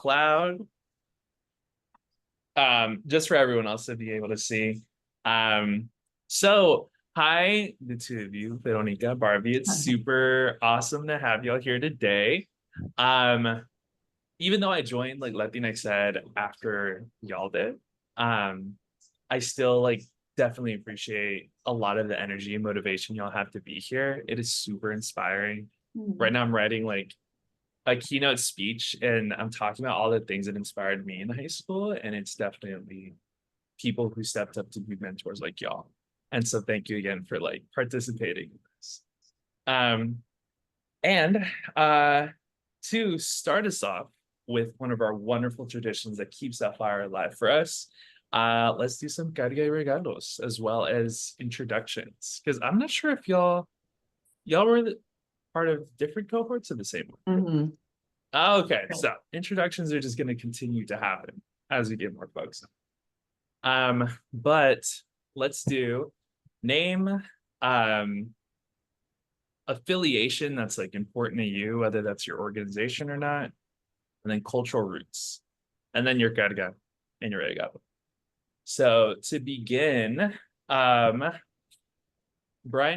cloud. Just for everyone else to be able to see. So hi, the two of you, Veronica, Barbie. It's super awesome to have y'all here today. Um, Even though I joined like Latinx Ed after y'all did, I still like definitely appreciate a lot of the energy and motivation y'all have to be here. It is super inspiring. Right now I'm writing like a keynote speech and I'm talking about all the things that inspired me in high school. And it's definitely people who stepped up to be mentors like y'all. And so thank you again for like participating in this. Um, and to start us off with one of our wonderful traditions that keeps that fire alive for us, let's do some carga y regalos as well as introductions. Because I'm not sure if y'all were part of different cohorts or the same one. Okay, so introductions are just going to continue to happen as we get more folks. But let's do name, affiliation that's like important to you, whether that's your organization or not, and then cultural roots, and then your carga and your regalo. So to begin, Brian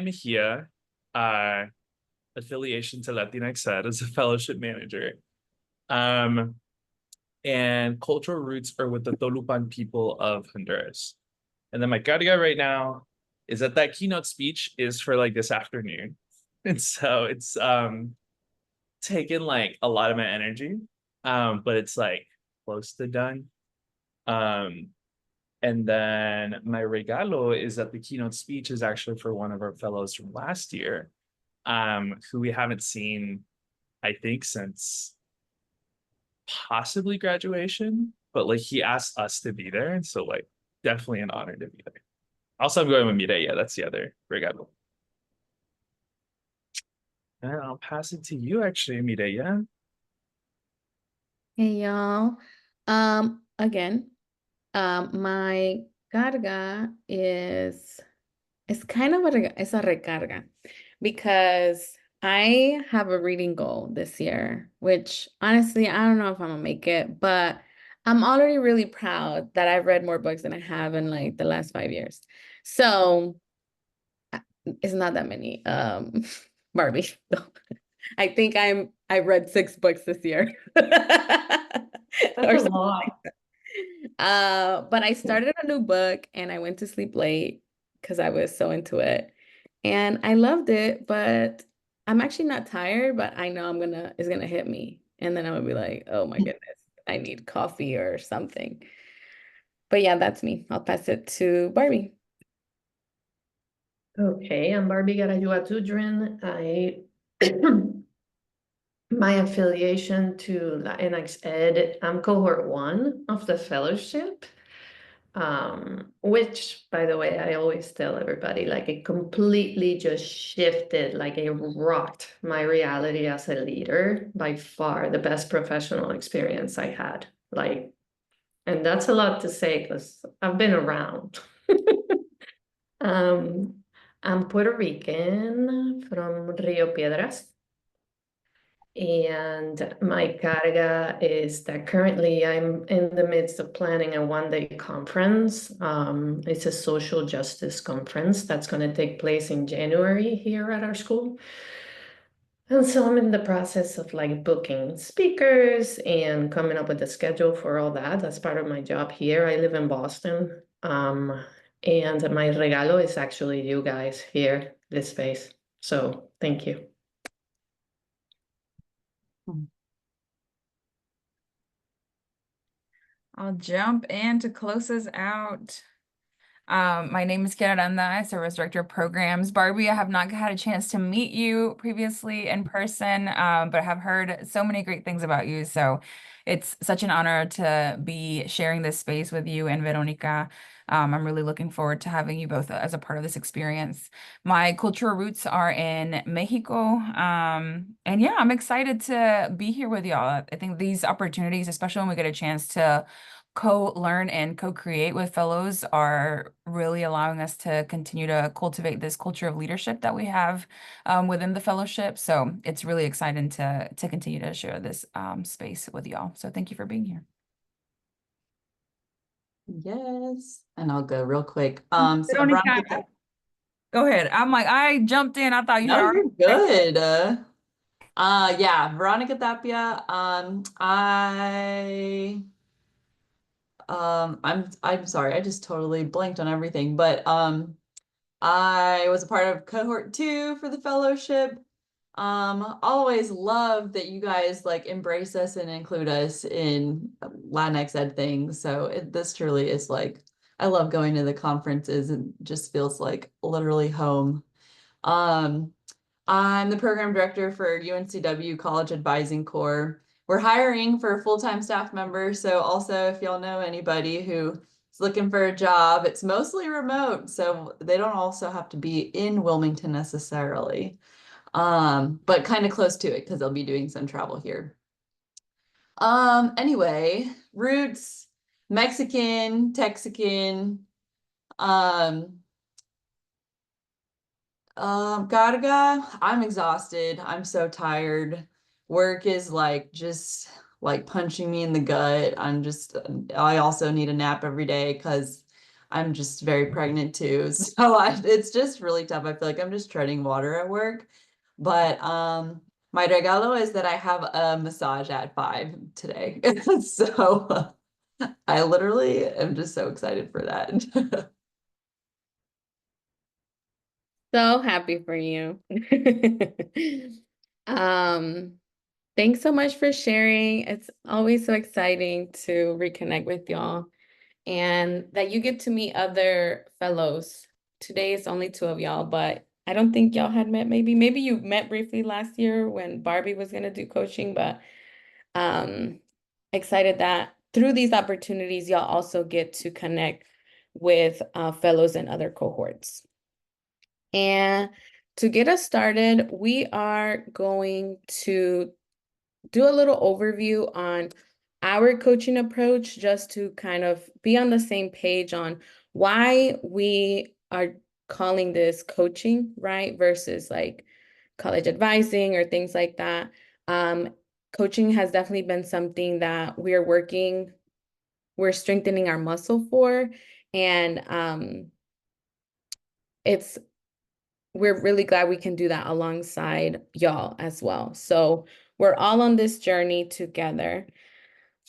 Mejia, affiliation to Latinx Ed as a fellowship manager. And cultural roots are with the Tolupan people of Honduras. And then my carga right now is that keynote speech is for like this afternoon. And so it's taken like a lot of my energy, but it's like close to done. And then my regalo is that the keynote speech is actually for one of our fellows from last year, who we haven't seen, I think, since possibly graduation, but like he asked us to be there. And so like definitely an honor to be there. Also, I'm going with Mireya. That's the other regalo. And I'll pass it to you actually, Mireya. Hey y'all. Again, my carga is it's kind of it's a recarga because I have a reading goal this year, which honestly I don't know if I'm gonna make it, but I'm already really proud that I've read more books than I have in like the last 5 years. So it's not that many. Barbie. I think I read 6 books this year. That's a lot. But I started a new book and I went to sleep late because I was so into it. And I loved it, but I'm actually not tired, but I know it's gonna hit me. And then I'm gonna be like, oh my goodness, I need coffee or something. But yeah, that's me. I'll pass it to Barbie. Okay, I'm Barbie Garayua-Tudrin. My affiliation to Latinx Ed, I'm cohort 1 of the fellowship, which, by the way, I always tell everybody, like it completely just shifted, like it rocked my reality as a leader, by far the best professional experience I had. Like, and that's a lot to say because I've been around. I'm Puerto Rican from Rio Piedras. And my carga is that currently I'm in the midst of planning a one-day conference. It's a social justice conference that's going to take place in January here at our school. And so I'm in the process of like booking speakers and coming up with a schedule for all that. That's part of my job here. I live in Boston. And my regalo is actually you guys here, this space. So thank you. I'll jump in to close us out. My name is Kiara Aranda. I serve as Director of Programs. Barbie, I have not had a chance to meet you previously in person, but have heard so many great things about you. So it's such an honor to be sharing this space with you and Veronica. I'm really looking forward to having you both as a part of this experience. My cultural roots are in Mexico. And yeah, I'm excited to be here with y'all. I think these opportunities, especially when we get a chance to co-learn and co-create with fellows, are really allowing us to continue to cultivate this culture of leadership that we have within the fellowship. So it's really exciting to continue to share this space with y'all. So thank you for being here. Yes. And I'll go real quick. So Veronica, Veronica, go ahead. I'm like, I jumped in. I thought you had no, already. you're good. Yeah, Veronica Tapia. I'm sorry, I just totally blanked on everything, but I was a part of cohort 2 for the fellowship. Always love that you guys like embrace us and include us in Latinx ed things. So this truly is like, I love going to the conferences and just feels like literally home. Um, I'm the program director for UNCW College Advising Corps. We're hiring for a full-time staff member. So also if y'all know anybody who is looking for a job, it's mostly remote. So they don't also have to be in Wilmington necessarily. But kind of close to it because they'll be doing some travel here. Anyway, roots, Mexican, Texican, Garga, I'm exhausted. I'm so tired. Work is like just like punching me in the gut. I also need a nap every day because I'm just very pregnant too. So it's just really tough. I feel like I'm just treading water at work. But my regalo is that I have a massage at 5 today. So I literally am just so excited for that. So happy for you. Um, Thanks so much for sharing. It's always so exciting to reconnect with y'all and that you get to meet other fellows. Today it's only 2 of y'all, but I don't think y'all had met maybe. Maybe you met briefly last year when Barbie was gonna do coaching, but um excited that through these opportunities, y'all also get to connect with fellows in other cohorts. And to get us started, we are going to do a little overview on our coaching approach just to kind of be on the same page on why we are calling this coaching, right? Versus like college advising or things like that. Coaching has definitely been something that we're strengthening our muscle for. And it's we're really glad we can do that alongside y'all as well. So we're all on this journey together.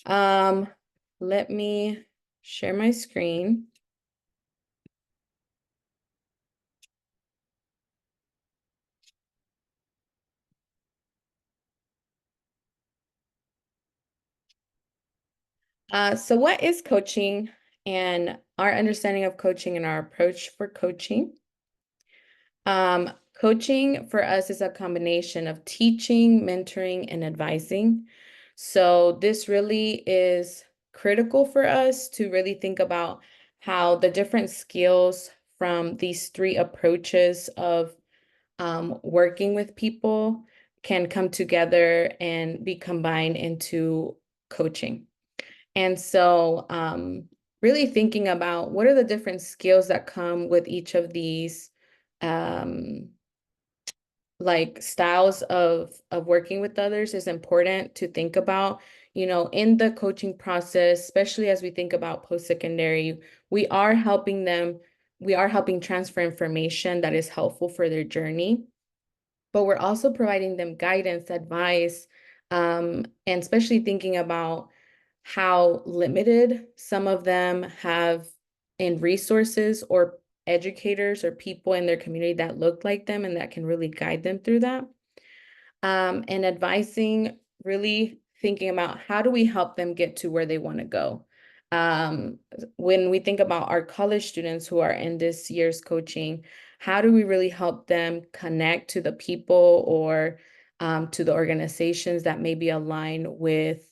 Let me share my screen. So what is coaching and our understanding of coaching and our approach for coaching? Coaching for us is a combination of teaching, mentoring, and advising. So this really is critical for us to really think about how the different skills from these 3 approaches of working with people can come together and be combined into coaching. And so really thinking about what are the different skills that come with each of these like styles of working with others is important to think about. In the coaching process, especially as we think about post-secondary, we are helping transfer information that is helpful for their journey, but we're also providing them guidance, advice, and especially thinking about how limited some of them have in resources or educators or people in their community that look like them and that can really guide them through that. And advising, really thinking about how do we help them get to where they want to go. When we think about our college students who are in this year's coaching, how do we really help them connect to the people or to the organizations that maybe align with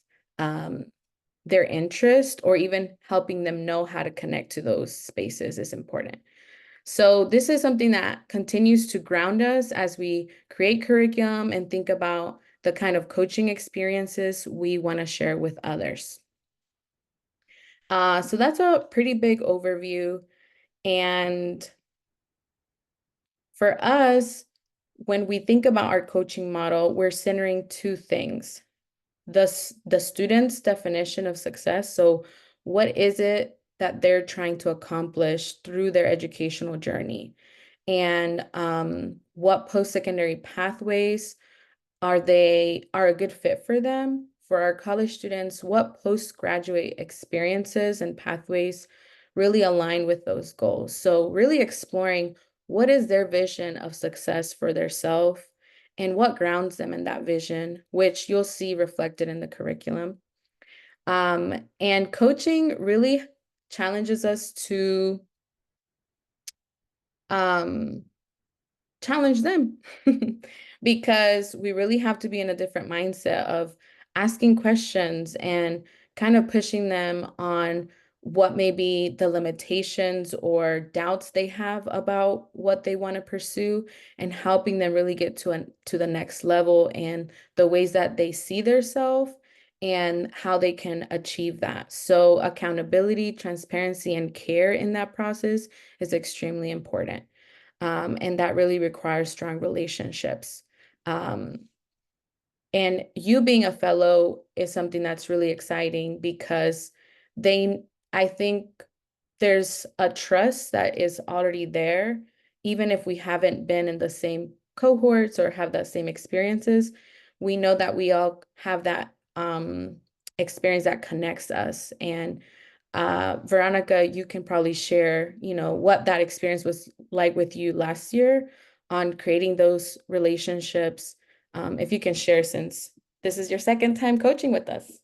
their interest or even helping them know how to connect to those spaces is important. So this is something that continues to ground us as we create curriculum and think about the kind of coaching experiences we want to share with others. So that's a pretty big overview. And for us, when we think about our coaching model, we're centering two things. The student's definition of success. So what is it that they're trying to accomplish through their educational journey? And what post-secondary pathways are a good fit for them? For our college students, what postgraduate experiences and pathways really align with those goals? So really exploring what is their vision of success for their self and what grounds them in that vision, which you'll see reflected in the curriculum. And coaching really challenges us to challenge them because we really have to be in a different mindset of asking questions and kind of pushing them on what may be the limitations or doubts they have about what they want to pursue and helping them really get to the next level and the ways that they see themselves and how they can achieve that. So accountability, transparency, and care in that process is extremely important. And that really requires strong relationships. And you being a fellow is something that's really exciting because I think there's a trust that is already there, even if we haven't been in the same cohorts or have that same experiences. We know that we all have that experience that connects us. And Veronica, you can probably share, what that experience was like with you last year on creating those relationships. If you can share, since this is your second time coaching with us.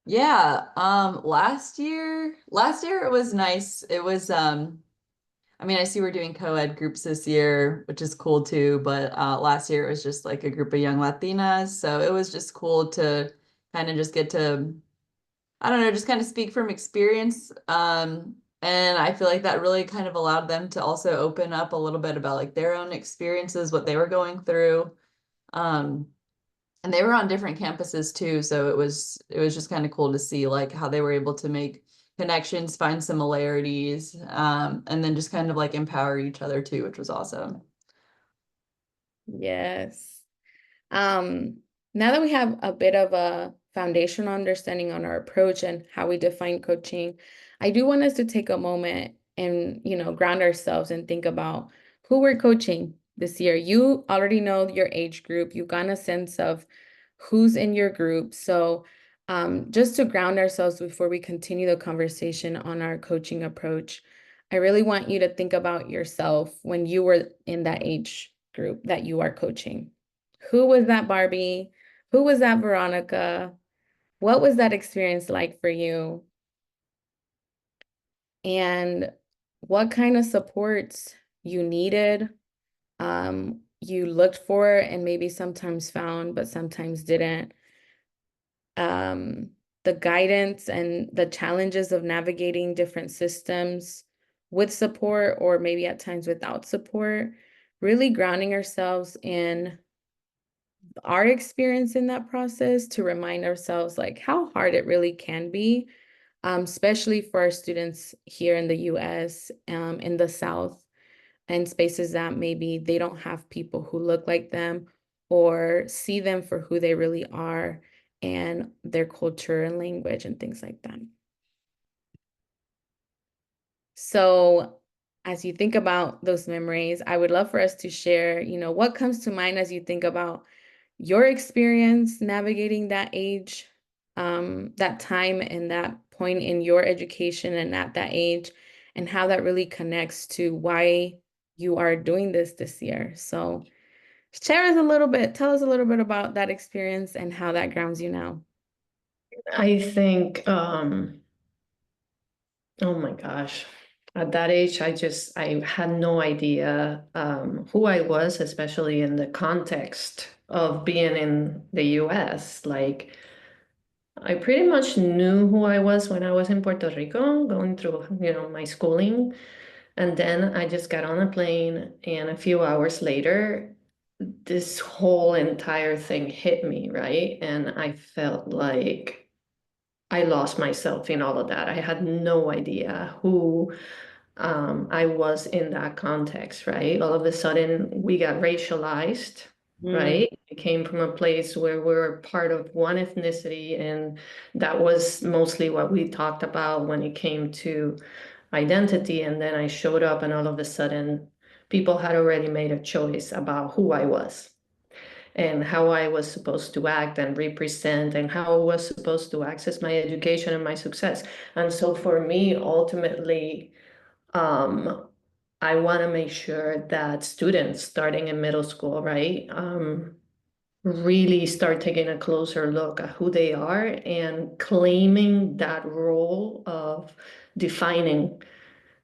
Yeah, last year it was nice. It was I mean, I see we're doing co-ed groups this year, which is cool too, but last year it was just like a group of young Latinas, so it was just cool to kind of just get to, I don't know, just kind of speak from experience. And I feel like that really kind of allowed them to also open up a little bit about like their own experiences, what they were going through. Um, and they were on different campuses too, so it was just kind of cool to see like how they were able to make connections, find similarities, and then just kind of like empower each other too, which was awesome. Yes. Now that we have a bit of a foundational understanding on our approach and how we define coaching, I do want us to take a moment and, ground ourselves and think about who we're coaching this year. You already know your age group. You've gotten a sense of who's in your group. So, just to ground ourselves before we continue the conversation on our coaching approach, I really want you to think about yourself when you were in that age group that you are coaching. Who was that Barbie? Who was that Veronica? What was that experience like for you? And what kind of supports you needed, you looked for and maybe sometimes found, but sometimes didn't. The guidance and the challenges of navigating different systems with support or maybe at times without support, really grounding ourselves in our experience in that process to remind ourselves like how hard it really can be, especially for our students here in the US, in the South, and spaces that maybe they don't have people who look like them or see them for who they really are and their culture and language and things like that. So as you think about those memories, I would love for us to share, what comes to mind as you think about your experience navigating that age, that time and that point in your education and at that age, and how that really connects to why you are doing this year. So share us a little bit, tell us a little bit about that experience and how that grounds you now. I think, oh my gosh, at that age, I had no idea who I was, especially in the context of being in the US. Like, I pretty much knew who I was when I was in Puerto Rico, going through, my schooling. And then I just got on a plane, and a few hours later, this whole entire thing hit me, right? And I felt like I lost myself in all of that. I had no idea who I was in that context, right? All of a sudden, we got racialized, right? We came from a place where we were part of one ethnicity, and that was mostly what we talked about when it came to identity. And then I showed up, and all of a sudden, people had already made a choice about who I was and how I was supposed to act and represent and how I was supposed to access my education and my success. And so for me, ultimately, um, I want to make sure that students starting in middle school, right, really start taking a closer look at who they are and claiming that role of defining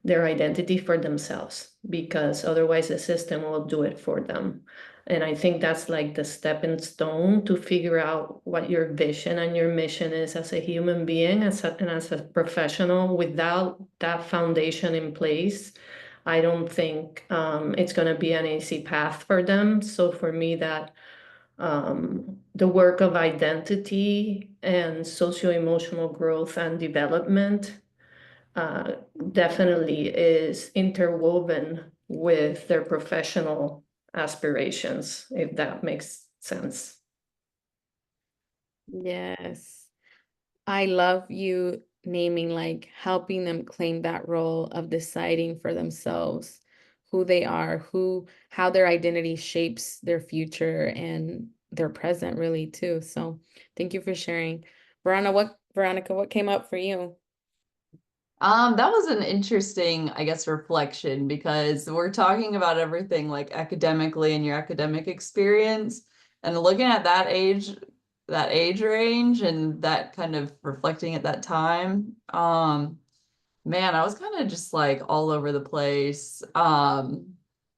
their identity for themselves, because otherwise the system will do it for them. And I think that's like the stepping stone to figure out what your vision and your mission is as a human being, and as a professional. Without that foundation in place, I don't think it's going to be an easy path for them. So for me, that the work of identity and socio-emotional growth and development uh, definitely is interwoven with their professional aspirations, if that makes sense. Yes. I love you naming, like, helping them claim that role of deciding for themselves who they are, how their identity shapes their future and their present really too. So thank you for sharing. Veronica, what came up for you? That was an interesting, I guess, reflection because we're talking about everything like academically and your academic experience, and looking at that age range and that kind of reflecting at that time. Man, I was kind of just like all over the place. Kind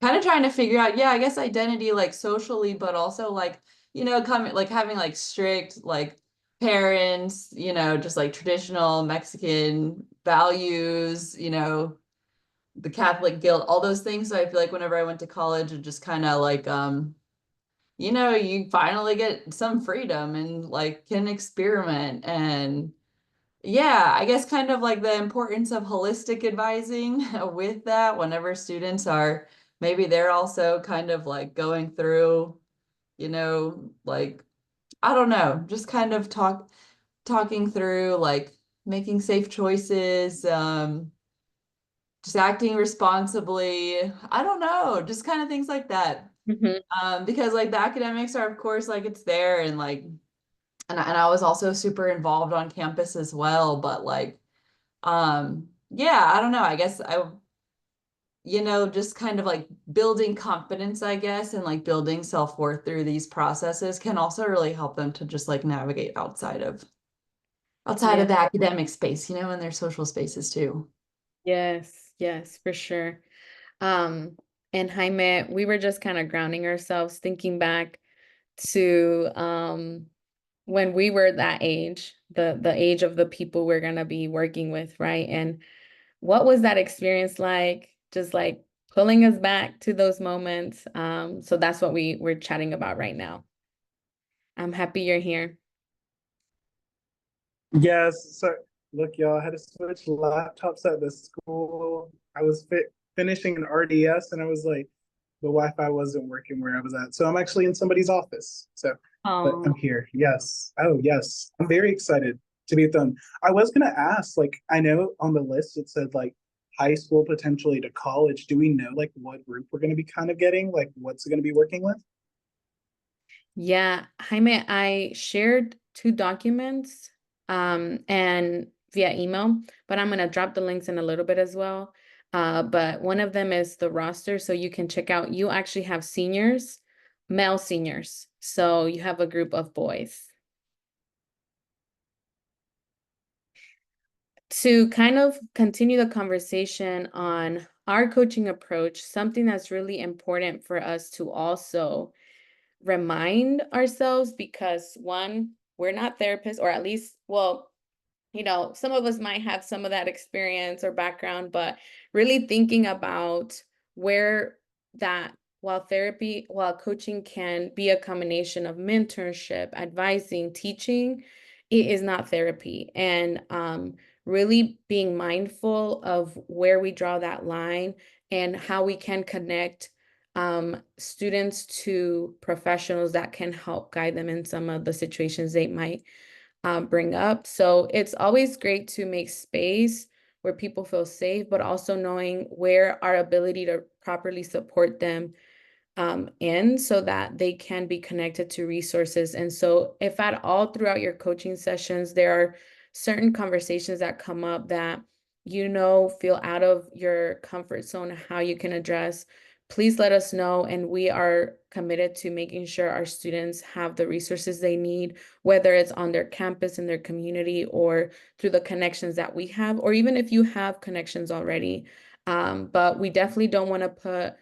of trying to figure out, yeah, I guess identity like socially, but also like, coming like having like strict like parents, just like traditional Mexican values, the Catholic guilt, all those things. So I feel like whenever I went to college, it just kind of like you finally get some freedom and like can experiment. And yeah, I guess kind of like the importance of holistic advising with that whenever students are, maybe they're also kind of like going through, like, I don't know, just kind of talking through like making safe choices, just acting responsibly. I don't know, just kind of things like that. Because like the academics are, of course, like it's there, and like, and I was also super involved on campus as well, but like, yeah, I don't know. I guess just kind of like building confidence, I guess, and like building self-worth through these processes can also really help them to just like navigate outside of the academic space, and their social spaces too. Yes, for sure. Um, and Jaime, we were just kind of grounding ourselves, thinking back to when we were that age, the age of the people we're gonna be working with, right? And what was that experience like? Just like pulling us back to those moments. So that's what we're chatting about right now. I'm happy you're here. Yes, so look, y'all, I had to switch laptops at the school. I was finishing an RDS, and I was like, the Wi-Fi wasn't working where I was at. So I'm actually in somebody's office. But I'm here. Yes. Oh, yes. I'm very excited to be with them. I was gonna ask, like, I know on the list it said like high school potentially to college. Do we know like what group we're gonna be kind of getting? Like, what's it gonna be working with? Yeah, Jaime, I shared 2 documents and via email, but I'm gonna drop the links in a little bit as well. But one of them is the roster, so you can check out, you actually have seniors, male seniors. So you have a group of boys. To kind of continue the conversation on our coaching approach, something that's really important for us to also remind ourselves, because one, we're not therapists, or at least, well, you know, some of us might have some of that experience or background, but really thinking about where that, while coaching can be a combination of mentorship, advising, teaching, it is not therapy. And really being mindful of where we draw that line and how we can connect students to professionals that can help guide them in some of the situations they might bring up. So it's always great to make space where people feel safe, but also knowing where our ability to properly support them in, so that they can be connected to resources. And so if at all throughout your coaching sessions, there are certain conversations that come up that, you know, feel out of your comfort zone, how you can address, please let us know. And we are committed to making sure our students have the resources they need, whether it's on their campus, in their community, or through the connections that we have, or even if you have connections already. But we definitely don't want to put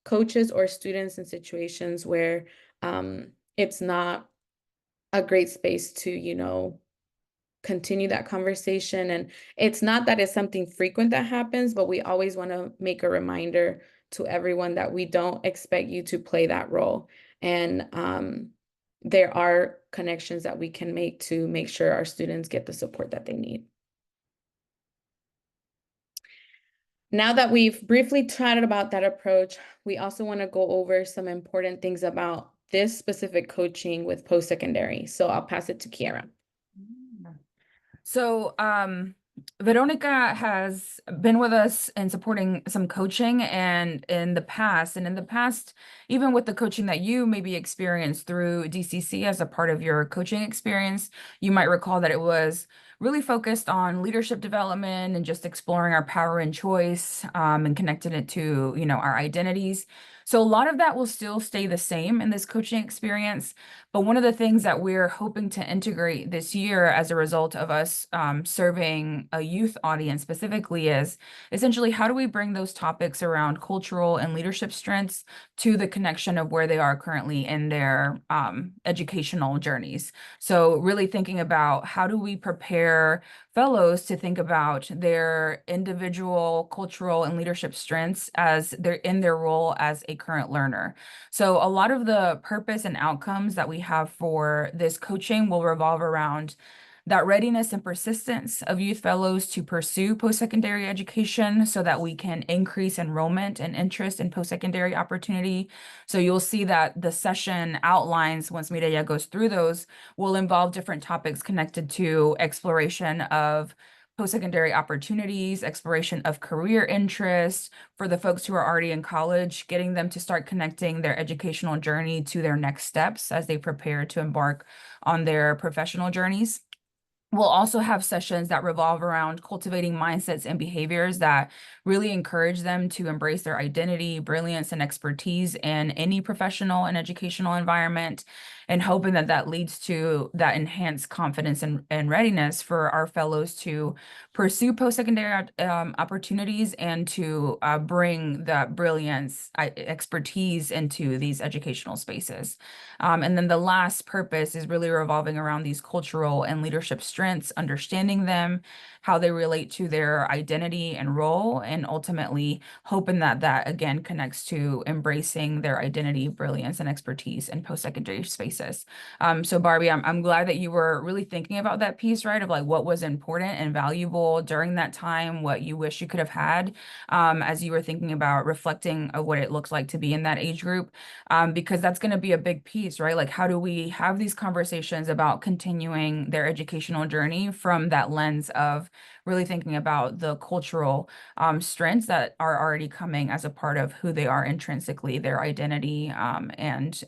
coaches or students in situations where it's not a great space to, you know, continue that conversation. And it's not that it's something frequent that happens, but we always want to make a reminder to everyone that we don't expect you to play that role. And there are connections that we can make to make sure our students get the support that they need. Now that we've briefly chatted about that approach, we also want to go over some important things about this specific coaching with post-secondary. So I'll pass it to Kiara. So, Veronica has been with us in supporting some coaching and in the past, even with the coaching that you maybe experienced through DCC as a part of your coaching experience, you might recall that it was really focused on leadership development and just exploring our power and choice, and connecting it to, you know, our identities. So a lot of that will still stay the same in this coaching experience. But one of the things that we're hoping to integrate this year as a result of us serving a youth audience specifically is essentially, how do we bring those topics around cultural and leadership strengths to the connection of where they are currently in their educational journeys? So really thinking about, how do we prepare fellows to think about their individual cultural and leadership strengths as they're in their role as a current learner. So a lot of the purpose and outcomes that we have for this coaching will revolve around that readiness and persistence of youth fellows to pursue post-secondary education so that we can increase enrollment and interest in post-secondary opportunity. So you'll see that the session outlines, once Mireya goes through those, will involve different topics connected to exploration of post-secondary opportunities, exploration of career interests for the folks who are already in college, getting them to start connecting their educational journey to their next steps as they prepare to embark on their professional journeys. We'll also have sessions that revolve around cultivating mindsets and behaviors that really encourage them to embrace their identity, brilliance, and expertise in any professional and educational environment, and hoping that that leads to that enhanced confidence and readiness for our fellows to pursue post-secondary opportunities and to bring that brilliance, expertise into these educational spaces. And then the last purpose is really revolving around these cultural and leadership strengths, understanding them, how they relate to their identity and role, and ultimately hoping that that again connects to embracing their identity, brilliance, and expertise in post-secondary spaces. So Barbie, I'm glad that you were really thinking about that piece, right? Of like what was important and valuable during that time, what you wish you could have had, as you were thinking about reflecting of what it looks like to be in that age group, because that's going to be a big piece, right? Like, how do we have these conversations about continuing their educational journey from that lens of really thinking about the cultural strengths that are already coming as a part of who they are intrinsically, their identity, and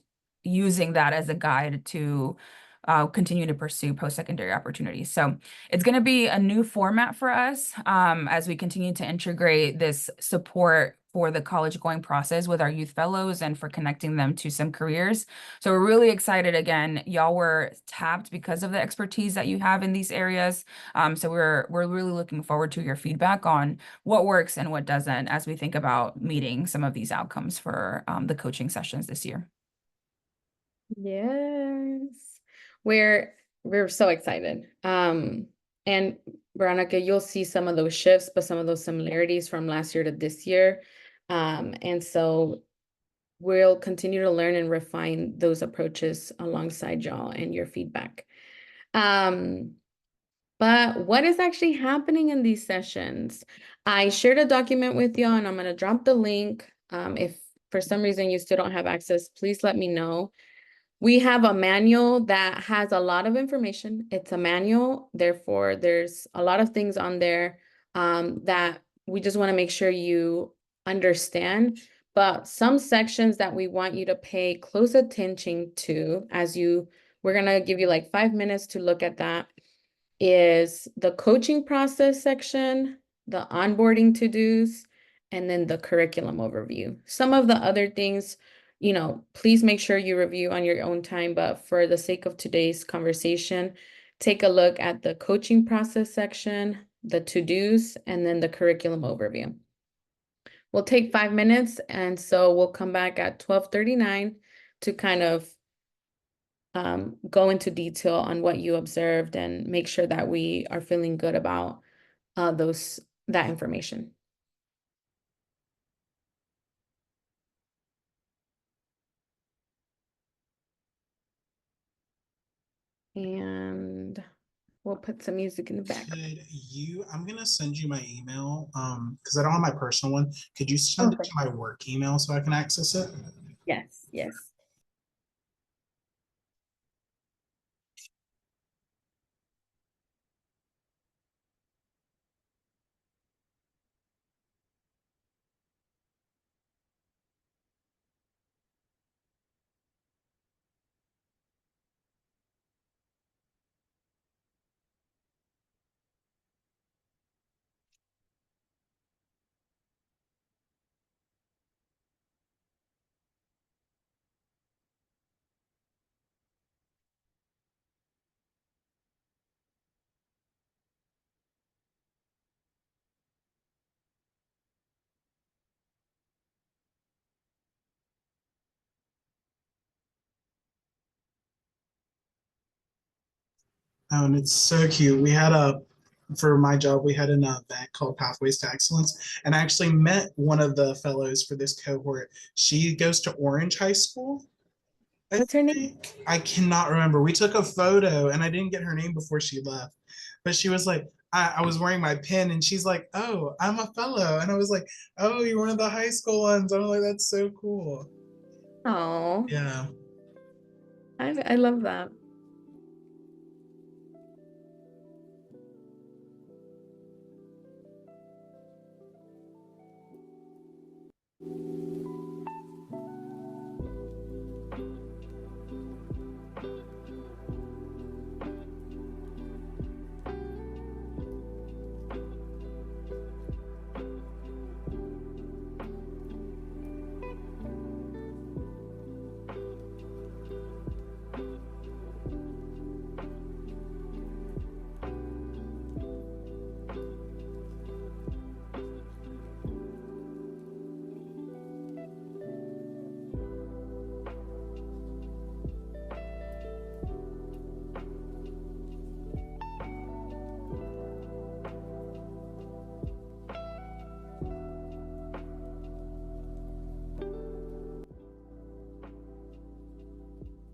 using that as a guide to continue to pursue post-secondary opportunities. So it's going to be a new format for us as we continue to integrate this support for the college going process with our youth fellows and for connecting them to some careers. So we're really excited. Again, y'all were tapped because of the expertise that you have in these areas. So we're really looking forward to your feedback on what works and what doesn't as we think about meeting some of these outcomes for the coaching sessions this year. Yes. We're we're so excited. And Veronica, you'll see some of those shifts, but some of those similarities from last year to this year. And so we'll continue to learn and refine those approaches alongside y'all and your feedback. But what is actually happening in these sessions? I shared a document with y'all and I'm going to drop the link. If for some reason you still don't have access, please let me know. We have a manual that has a lot of information. It's a manual, therefore there's a lot of things on there that we just want to make sure you understand. But some sections that we want you to pay close attention to we're going to give you like 5 minutes to look at that, is the coaching process section, the onboarding to-dos, and then the curriculum overview. Some of the other things, please make sure you review on your own time, but for the sake of today's conversation, take a look at the coaching process section, the to-dos, and then the curriculum overview. We'll take 5 minutes, and so we'll come back at 12:39 to kind of go into detail on what you observed and make sure that we are feeling good about that information. And we'll put some music in the back. I'm gonna send you my email, because I don't have my personal one. Could you send it to my work email so I can access it? Yes, yes. Oh, and it's so cute. For my job, we had an event called Pathways to Excellence, and I actually met one of the fellows for this cohort. She goes to Orange High School. What's her name? I cannot remember. We took a photo and I didn't get her name before she left, but she was like, I was wearing my pin and she's like, oh, I'm a fellow. And I was like, oh, you're one of the high school ones. I'm like, that's so cool. Oh, Yeah. I love that.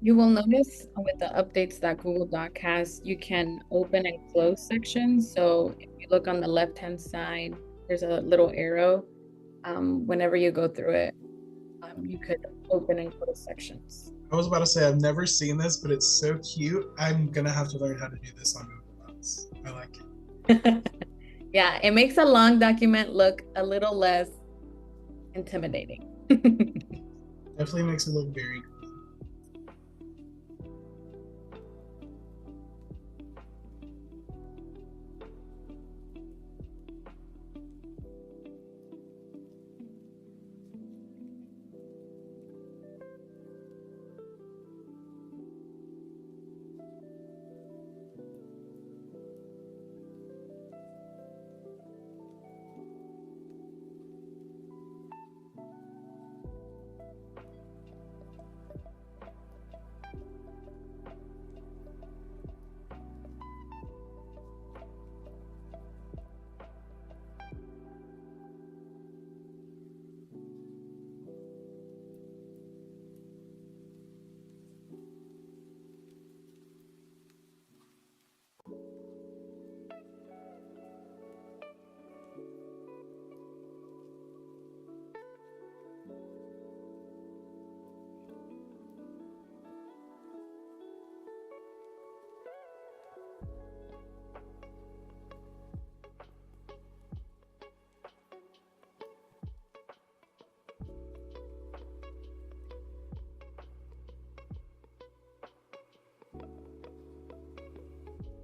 You will notice with the updates that Google Doc has, you can open and close sections. So if you look on the left-hand side, there's a little arrow. Whenever you go through it, you could open and close sections. I was about to say, I've never seen this, but it's so cute. I'm going to have to learn how to do this on Google Docs. I like it. Yeah, it makes a long document look a little less intimidating. Definitely makes it look very cool.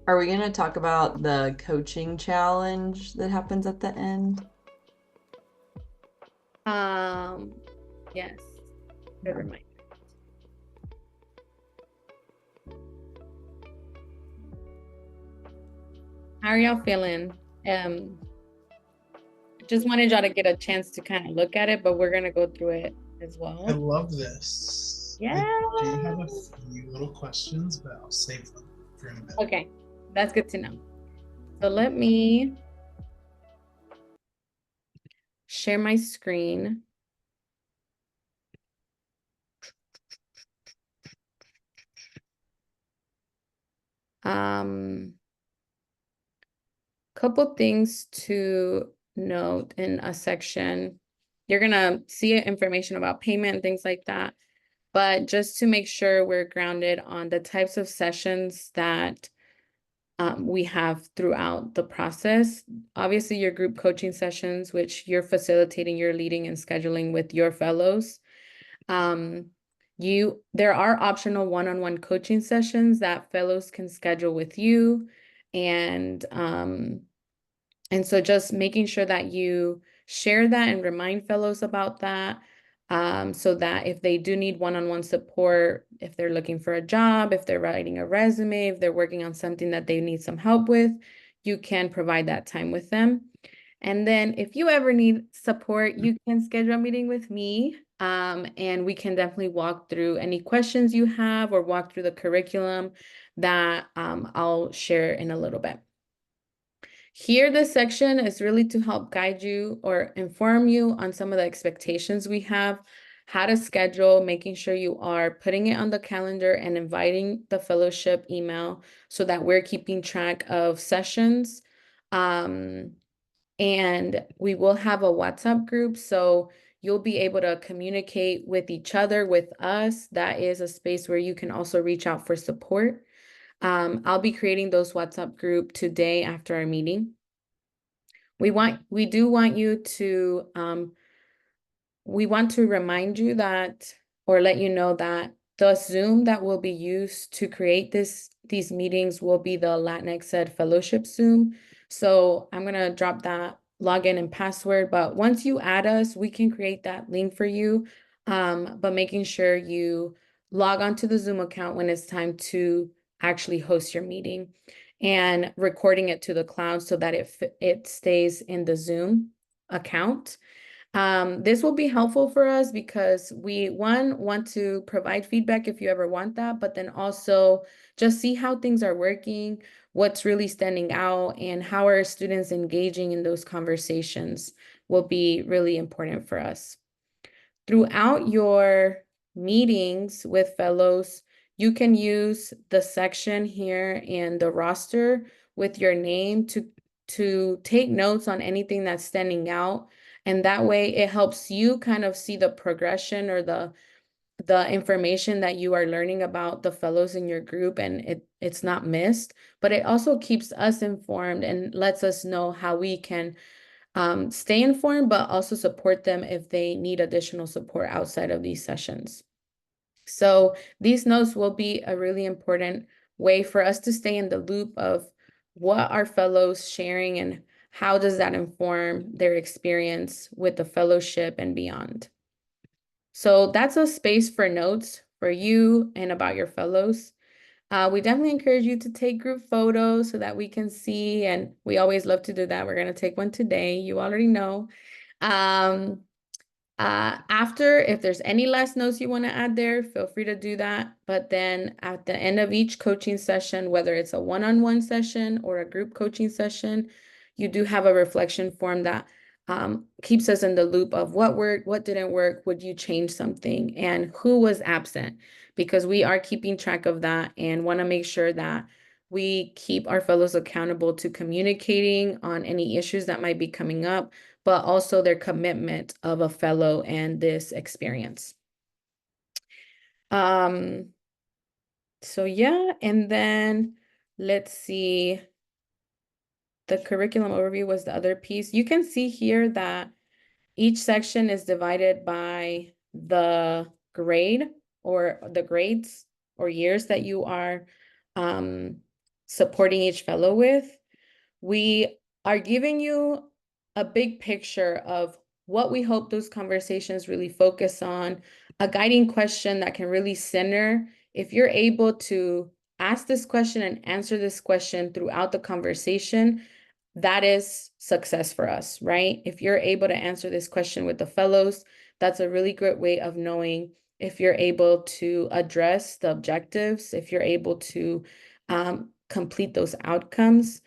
Are we gonna talk about the coaching challenge that happens at the end? Yes. Good reminder. How are y'all feeling? Just wanted y'all to get a chance to kind of look at it, but we're gonna go through it as I well. love this. Yeah. I do have a few little questions, but I'll save them for in a bit. Okay, that's good to know. So let me share my screen. Couple things to note in a section. You're gonna see information about payment and things like that. But just to make sure we're grounded on the types of sessions that we have throughout the process. Obviously, your group coaching sessions, which you're facilitating, you're leading and scheduling with your fellows. There are optional one-on-one coaching sessions that fellows can schedule with you. And so just making sure that you share that and remind fellows about that, so that if they do need one-on-one support, if they're looking for a job, if they're writing a resume, if they're working on something that they need some help with, you can provide that time with them. And then if you ever need support, you can schedule a meeting with me, and we can definitely walk through any questions you have or walk through the curriculum that I'll share in a little bit. Here, this section is really to help guide you or inform you on some of the expectations we have, how to schedule, making sure you are putting it on the calendar and inviting the fellowship email so that we're keeping track of sessions. And we will have a WhatsApp group, so you'll be able to communicate with each other, with us. That is a space where you can also reach out for support. I'll be creating those WhatsApp group today after our meeting. We do want you to, we want to remind you that, or let you know that the Zoom that will be used to create these meetings will be the Latinx Ed Fellowship Zoom. So I'm gonna drop that login and password, but once you add us, we can create that link for you. But making sure you log onto the Zoom account when it's time to actually host your meeting and recording it to the cloud so that it stays in the Zoom account. This will be helpful for us because we want to provide feedback if you ever want that, but then also just see how things are working, what's really standing out, and how are students engaging in those conversations will be really important for us. Throughout your meetings with fellows, you can use the section here in the roster with your name to take notes on anything that's standing out. And that way it helps you kind of see the progression or the information that you are learning about the fellows in your group, and it's not missed, but it also keeps us informed and lets us know how we can stay informed, but also support them if they need additional support outside of these sessions. So these notes will be a really important way for us to stay in the loop of what our fellows sharing and how does that inform their experience with the fellowship and beyond. So that's a space for notes for you and about your fellows. We definitely encourage you to take group photos so that we can see, and we always love to do that. We're going to take one today. You already know. After, if there's any last notes you want to add there, feel free to do that. But then at the end of each coaching session, whether it's a one-on-one session or a group coaching session, you do have a reflection form that keeps us in the loop of what worked, what didn't work, would you change something, and who was absent, because we are keeping track of that and want to make sure that we keep our fellows accountable to communicating on any issues that might be coming up, but also their commitment of a fellow and this experience. So yeah, and then let's see. The curriculum overview was the other piece. You can see here that each section is divided by the grade or the grades or years that you are supporting each fellow with. We are giving you a big picture of what we hope those conversations really focus on, a guiding question that can really center. If you're able to ask this question and answer this question throughout the conversation, that is success for us, right? If you're able to answer this question with the fellows, that's a really great way of knowing if you're able to address the objectives, if you're able to complete those outcomes.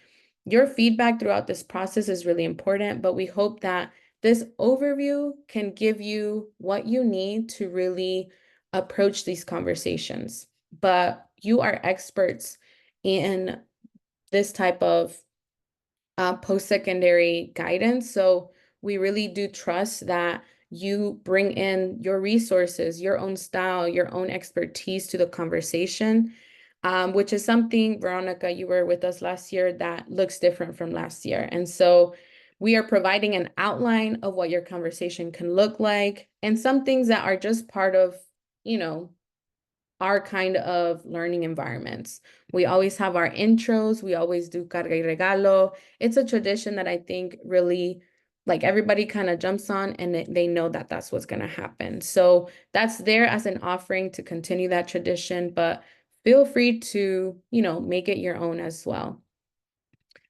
Your feedback throughout this process is really important, but we hope that this overview can give you what you need to really approach these conversations. But you are experts in this type of post-secondary guidance. So we really do trust that you bring in your resources, your own style, your own expertise to the conversation, which is something, Veronica, you were with us last year, that looks different from last year. And so we are providing an outline of what your conversation can look like and some things that are just part of, you know, our kind of learning environments. We always have our intros. We always do carga y regalo. It's a tradition that I think really, like, everybody kind of jumps on and they know that that's what's going to happen. So that's there as an offering to continue that tradition, but feel free to, you know, make it your own as well.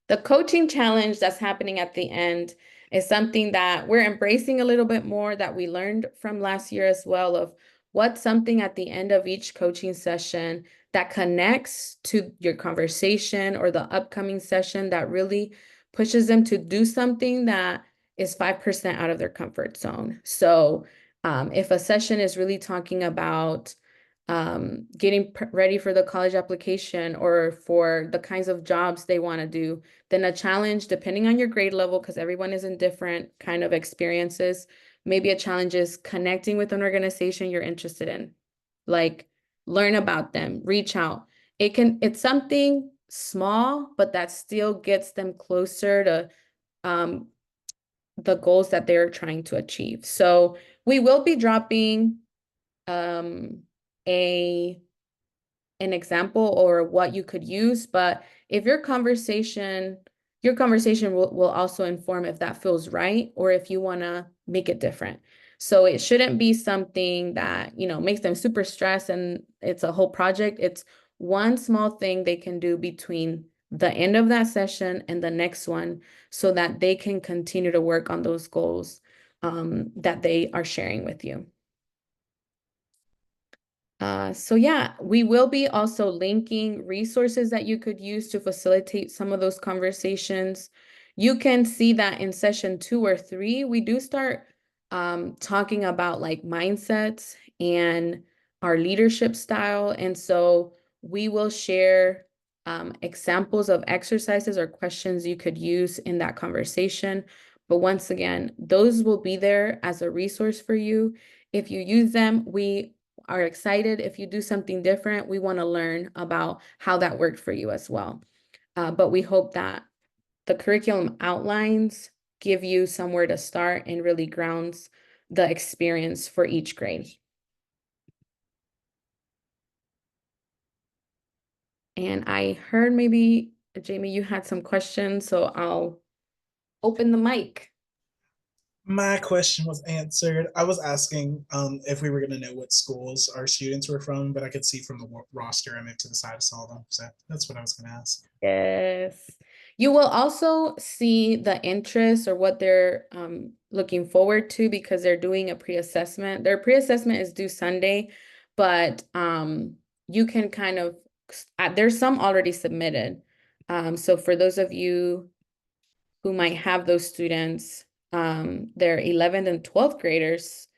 The coaching challenge that's happening at the end is something that we're embracing a little bit more, that we learned from last year as well, of what's something at the end of each coaching session that connects to your conversation or the upcoming session, that really pushes them to do something that is 5% out of their comfort zone. So if a session is really talking about getting ready for the college application or for the kinds of jobs they want to do, then a challenge, depending on your grade level, because everyone is in different kind of experiences, maybe a challenge is connecting with an organization you're interested in. Like, learn about them, reach out. It's something small, but that still gets them closer to the goals that they're trying to achieve. So we will be dropping an example or what you could use, but if your conversation will also inform if that feels right or if you want to make it different. So it shouldn't be something that, you know, makes them super stressed and it's a whole project. It's one small thing they can do between the end of that session and the next one so that they can continue to work on those goals that they are sharing with you. So yeah, we will be also linking resources that you could use to facilitate some of those conversations. You can see that in session 2 or 3, we do start talking about like mindsets and our leadership style. And so we will share examples of exercises or questions you could use in that conversation. But once again, those will be there as a resource for you. If you use them, we are excited. If you do something different, we want to learn about how that worked for you as well. But we hope that the curriculum outlines give you somewhere to start and really grounds the experience for each grade. And I heard maybe, Jamie, you had some questions, so I'll open the mic. My question was answered. I was asking if we were going to know what schools our students were from, but I could see from the roster I moved to the side of saw them. So that's what I was going to ask. Yes. You will also see the interest or what they're looking forward to because they're doing a pre-assessment. Their pre-assessment is due Sunday, but you can kind of, there's some already submitted. So for those of you who might have those students, they're 11th and 12th graders.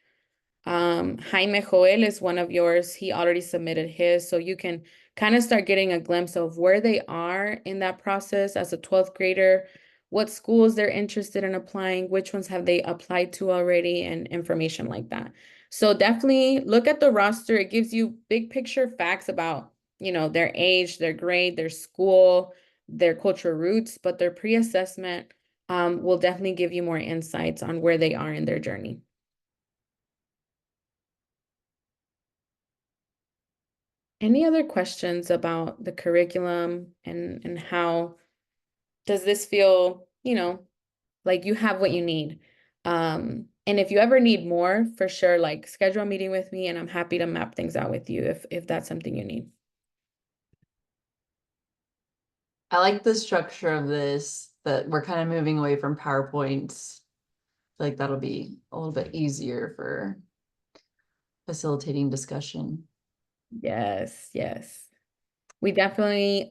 Jaime Joel is one of yours. He already submitted his, so you can kind of start getting a glimpse of where they are in that process as a 12th grader, what schools they're interested in applying, which ones have they applied to already, and information like that. So definitely look at the roster. It gives you big picture facts about, you know, their age, their grade, their school, their cultural roots, but their pre-assessment will definitely give you more insights on where they are in their journey. any other questions about the curriculum and how does this feel, like you have what you need? And if you ever need more, for sure, like schedule a meeting with me and I'm happy to map things out with you if that's something you need. I like the structure of this, that we're kind of moving away from PowerPoints. I feel like that'll be a little bit easier for facilitating discussion. Yes, yes. We definitely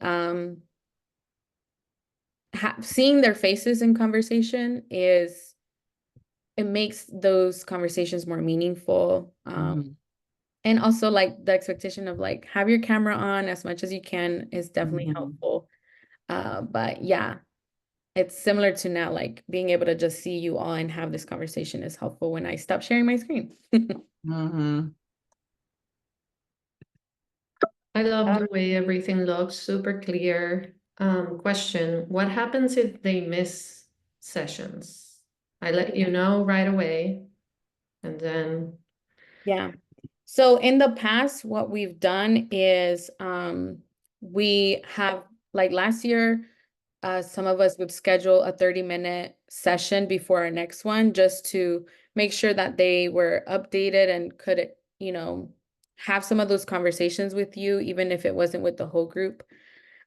seeing their faces in conversation it makes those conversations more meaningful. And also like the expectation of like have your camera on as much as you can is definitely helpful. But yeah, it's similar to now, like being able to just see you all and have this conversation is helpful when I stop sharing my screen. I love the way everything looks super clear. Question, what happens if they miss sessions? I let you know right away, and then Yeah. So in the past, what we've done is we have like last year, some of us would schedule a 30-minute session before our next one just to make sure that they were updated and could, have some of those conversations with you, even if it wasn't with the whole group.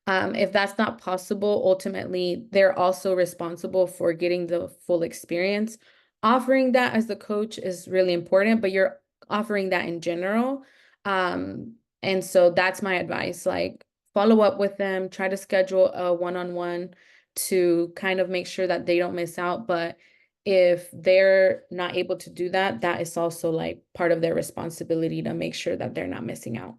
If that's not possible, ultimately, they're also responsible for getting the full experience. Offering that as the coach is really important, but you're offering that in general. And so that's my advice, like follow up with them, try to schedule a one-on-one to kind of make sure that they don't miss out. But if they're not able to do that, that is also like part of their responsibility to make sure that they're not missing out.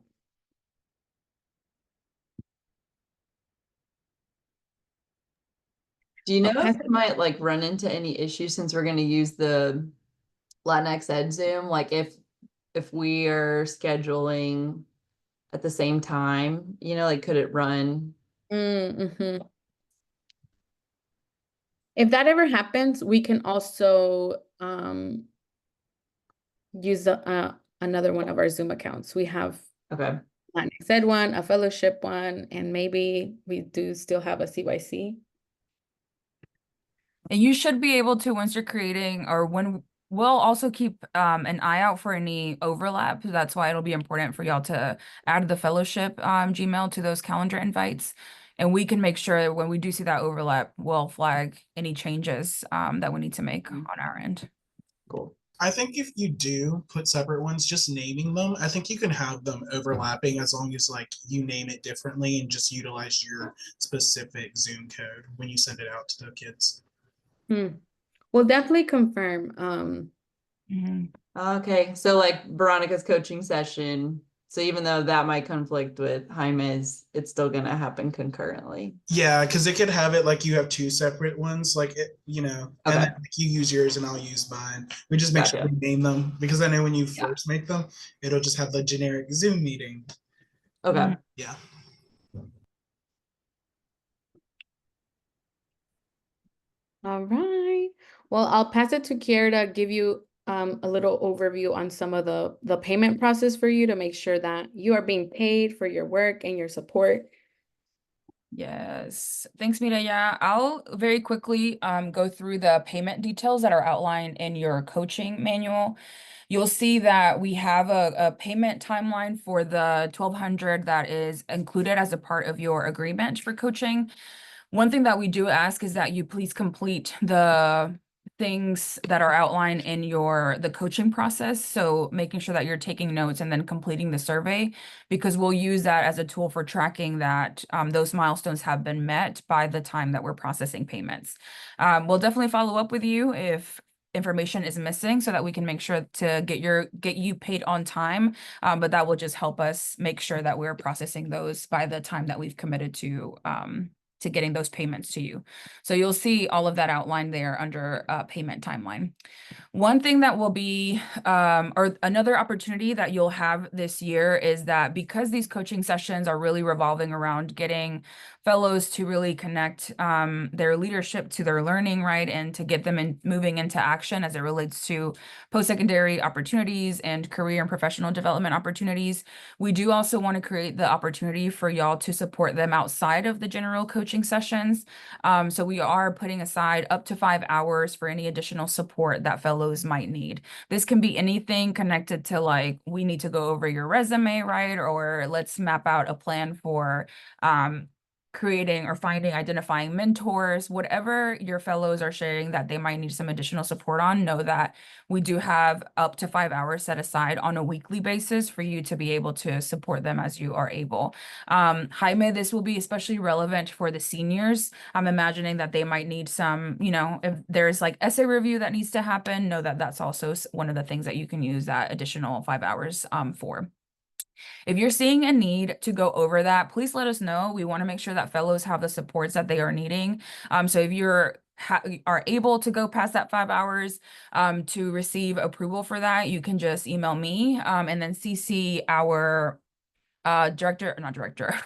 Do you know if we might like run into any issues since we're going to use the Latinx Ed Zoom? Like if we are scheduling at the same time, like could it run? Mm-hmm. If that ever happens, we can also use another one of our Zoom accounts. We have Okay. Latinx Ed one, a fellowship one, and maybe we do still have a CYC. And you should be able to, once you're creating, or when we'll also keep an eye out for any overlap. That's why it'll be important for y'all to add the fellowship Gmail to those calendar invites. And we can make sure that when we do see that overlap, we'll flag any changes that we need to make on our end. Cool. I think if you do put separate ones, just naming them, I think you can have them overlapping as long as like you name it differently and just utilize your specific Zoom code when you send it out to the kids. We'll definitely confirm. Okay, so like Veronica's coaching session. So even though that might conflict with Jaime's, it's still gonna happen concurrently. Yeah, because it could have it like you have two separate ones, like it, and Okay. then like, you use yours and I'll use mine. We just make sure Gotcha. we name them because I know when you Yeah. first make them, it'll just have the generic Zoom meeting. Okay. Yeah. All right. Well, I'll pass it to Kiera to give you a little overview on some of the payment process for you to make sure that you are being paid for your work and your support. Yes, thanks, Mita. Yeah, I'll very quickly go through the payment details that are outlined in your coaching manual. You'll see that we have a payment timeline for the 1,200 that is included as a part of your agreement for coaching. One thing that we do ask is that you please complete the things that are outlined in the coaching process. So making sure that you're taking notes and then completing the survey, because we'll use that as a tool for tracking that those milestones have been met by the time that we're processing payments. We'll definitely follow up with you if information is missing so that we can make sure to get you paid on time. But that will just help us make sure that we're processing those by the time that we've committed to getting those payments to you. So you'll see all of that outlined there under payment timeline. One thing that will be, or another opportunity that you'll have this year is that because these coaching sessions are really revolving around getting fellows to really connect their leadership to their learning, right? And to get them moving into action as it relates to post-secondary opportunities and career and professional development opportunities. We do also want to create the opportunity for y'all to support them outside of the general coaching sessions. So we are putting aside up to 5 hours for any additional support that fellows might need. This can be anything connected to, like, we need to go over your resume, right? Or let's map out a plan for creating or identifying mentors. Whatever your fellows are sharing that they might need some additional support on, know that we do have up to 5 hours set aside on a weekly basis for you to be able to support them as you are able. Jaime, this will be especially relevant for the seniors. I'm imagining that they might need some, if there's like essay review that needs to happen, know that that's also one of the things that you can use that additional 5 hours for. If you're seeing a need to go over that, please let us know. We want to make sure that fellows have the supports that they are needing. So if you're are able to go past that 5 hours to receive approval for that, you can just email me and then CC our not director.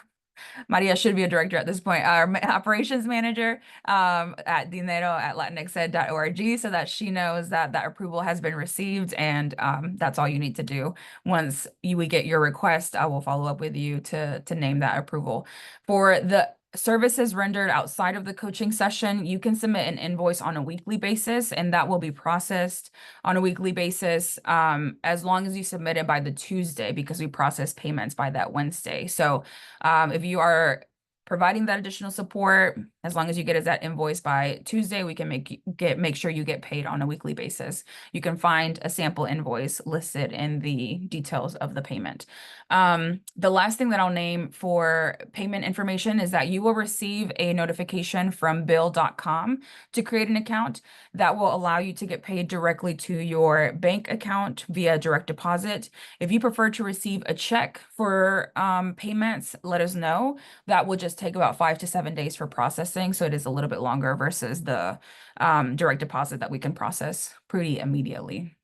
Maria should be a director at this point, our operations manager at dinero@latinxed.org, so that she knows that that approval has been received, and that's all you need to do. Once we get your request, I will follow up with you to name that approval. For the services rendered outside of the coaching session, you can submit an invoice on a weekly basis, and that will be processed on a weekly basis as long as you submit it by the Tuesday, because we process payments by that Wednesday. So if you are providing that additional support, as long as you get us that invoice by Tuesday, we can make sure you get paid on a weekly basis. You can find a sample invoice listed in the details of the payment. The last thing that I'll name for payment information is that you will receive a notification from bill.com to create an account that will allow you to get paid directly to your bank account via direct deposit. If you prefer to receive a check for payments, let us know. That will just take about 5 to 7 days for processing, so it is a little bit longer versus the direct deposit that we can process pretty immediately.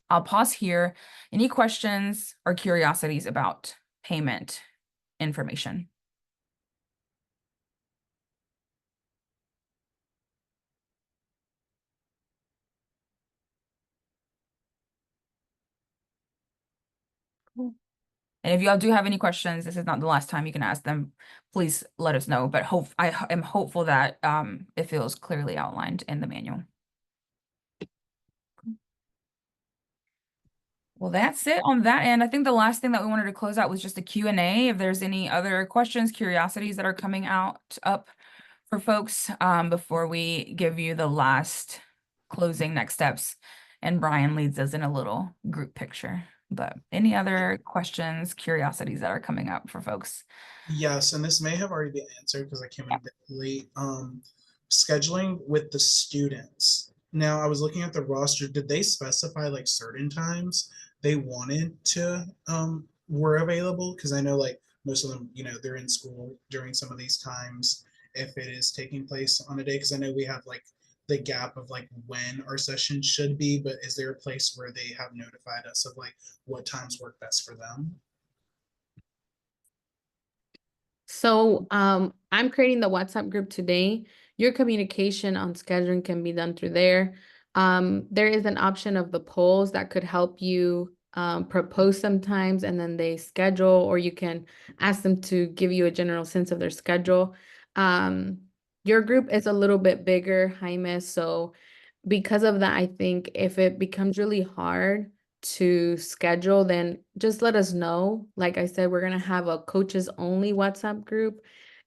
I'll pause here. Any questions or curiosities about payment information? Cool. And if y'all do have any questions, this is not the last time you can ask them. Please let us know. But I am hopeful that it feels clearly outlined in the manual. Well, that's it on that end. I think the last thing that we wanted to close out was just a Q&A. If there's any other questions, curiosities that are coming up for folks before we give you the last closing next steps. And Brian leads us in a little group picture. But any other questions, curiosities that are coming up for folks? Yes, and this may have already been answered because I came in a bit late. Scheduling with the students. Now, I was looking at the roster. Did they specify like certain times they wanted to were available? Because I know like most of them, they're in school during some of these times if it is taking place on a day. Because I know we have like the gap of like when our session should be, but is there a place where they have notified us of like what times work best for them? So I'm creating the WhatsApp group today. Your communication on scheduling can be done through there. There is an option of the polls that could help you propose sometimes, and then they schedule, or you can ask them to give you a general sense of their schedule. Your group is a little bit bigger, Jaime, so because of that, I think if it becomes really hard to schedule, then just let us know. Like I said, we're going to have a coaches only WhatsApp group,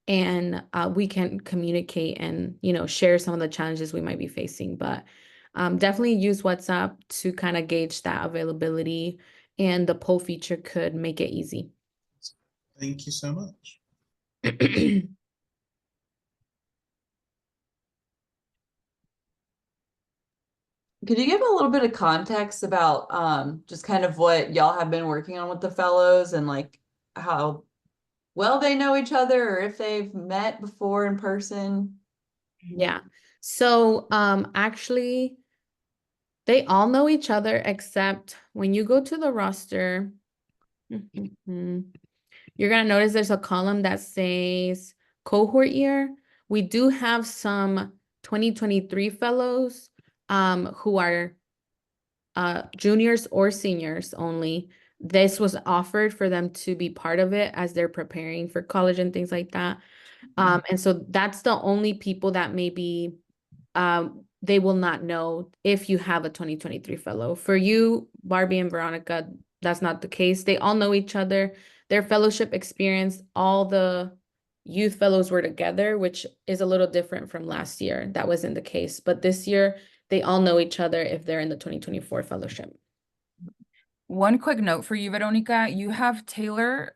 and we can communicate and, share some of the challenges we might be facing. But definitely use WhatsApp to kind of gauge that availability, and the poll feature could make it easy. Thank you so much. Could you give a little bit of context about just kind of what y'all have been working on with the fellows, and like how well they know each other, or if they've met before in person? Yeah. So actually, they all know each other, except when you go to the roster, you're going to notice there's a column that says cohort year. We do have some 2023 fellows who are juniors or seniors only. This was offered for them to be part of it as they're preparing for college and things like that. And so that's the only people that maybe they will not know if you have a 2023 fellow. For you, Barbie and Veronica, that's not the case. They all know each other. Their fellowship experience, all the youth fellows were together, which is a little different from last year. That wasn't the case. But this year, they all know each other if they're in the 2024 fellowship. One quick note for you, Veronica, you have Taylor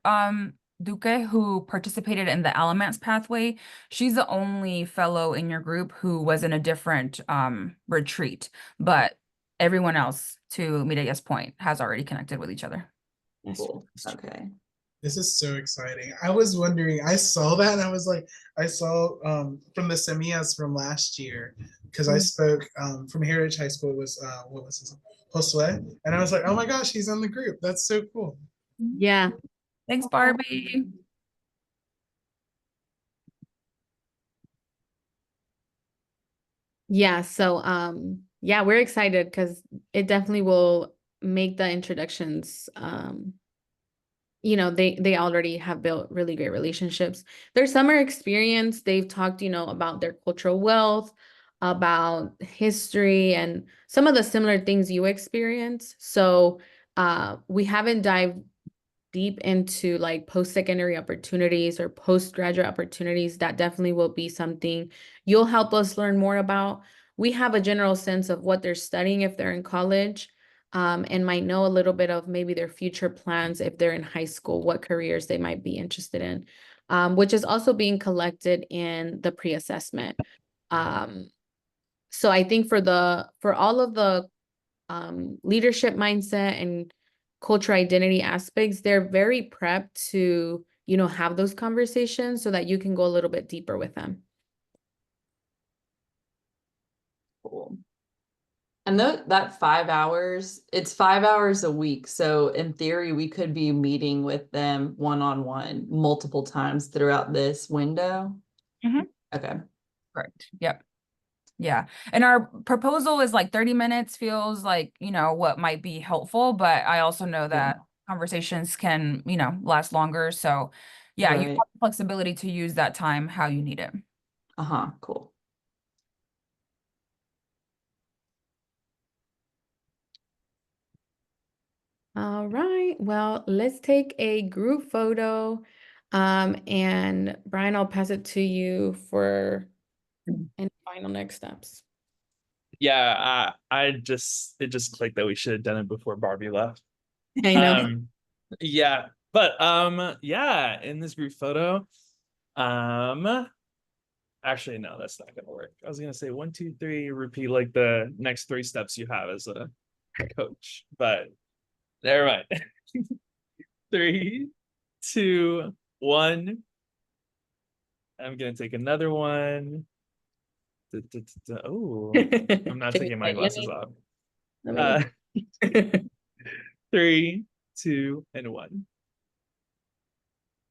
Duque, who participated in the Alamance pathway. She's the only fellow in your group who was in a different retreat, but everyone else, to Mireya's point, has already connected with each other. Cool. Okay. This is so exciting. I was wondering, I saw that and I was like, I saw from the semillas from last year, because I spoke from Heritage High School, was what was his name? Josue. And I was like, oh my gosh, he's on the group. That's so cool. Yeah. Thanks, Barbie. Yeah, so yeah, we're excited because it definitely will make the introductions you know, they already have built really great relationships. Their summer experience, they've talked, you know, about their cultural wealth, about history, and some of the similar things you experience. So we haven't dived deep into like post-secondary opportunities or postgraduate opportunities. That definitely will be something you'll help us learn more about. We have a general sense of what they're studying if they're in college, and might know a little bit of maybe their future plans if they're in high school, what careers they might be interested in, which is also being collected in the pre-assessment. So I think for all of the leadership mindset and culture identity aspects, they're very prepped to, you know, have those conversations so that you can go a little bit deeper with them. Cool. And that 5 hours, it's 5 hours a week. So in theory, we could be meeting with them one-on-one multiple times throughout this window. Mhm. Okay. Correct. Yep. Yeah. And our proposal is like 30 minutes feels like, you know, what might be helpful, but I also know that conversations can, you know, last longer. So yeah, you have Right. flexibility to use that time how you need it. Cool. All right, well, let's take a group photo. And Brian, I'll pass it to you for any final next steps. Yeah, it just clicked that we should have done it before Barbie left. I know. Yeah, but yeah, in this group photo, actually no, that's not gonna work. I was gonna say 1, 2, 3, repeat like the next 3 steps you have as a coach, but never mind. 3, 2, 1. I'm gonna take another one. Oh, I'm not taking my glasses off. 3, 2, and 1.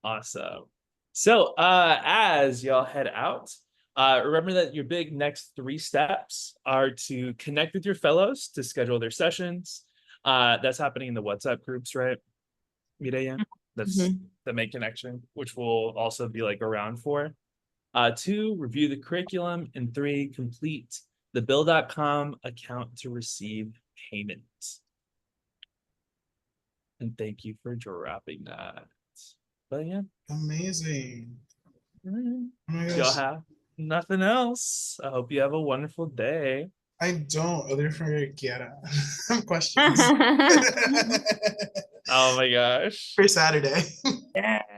Awesome. So as y'all head out, remember that your big next 3 steps are to connect with your fellows to schedule their sessions. That's happening in the WhatsApp groups, right? Mireya? That's the main connection, which will also be like around for. 2, review the curriculum, and 3, complete the bill.com account to receive payment. And thank you for dropping that. But yeah. Amazing. Oh my Y'all gosh. have nothing else. I hope you have a wonderful day. I don't, other from Kiara. Questions. Oh my gosh. For Saturday.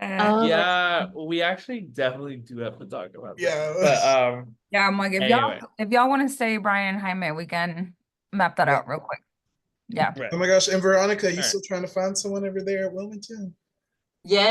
Oh, Yeah, we actually definitely do have to talk about that. Yeah. But Yeah, I'm like, anyway. if y'all want to say Brian Jaime, we can map that out real quick. Yeah. Right. Oh my gosh, and Veronica, you All right. still trying to find someone over there at Wilmington? Yeah.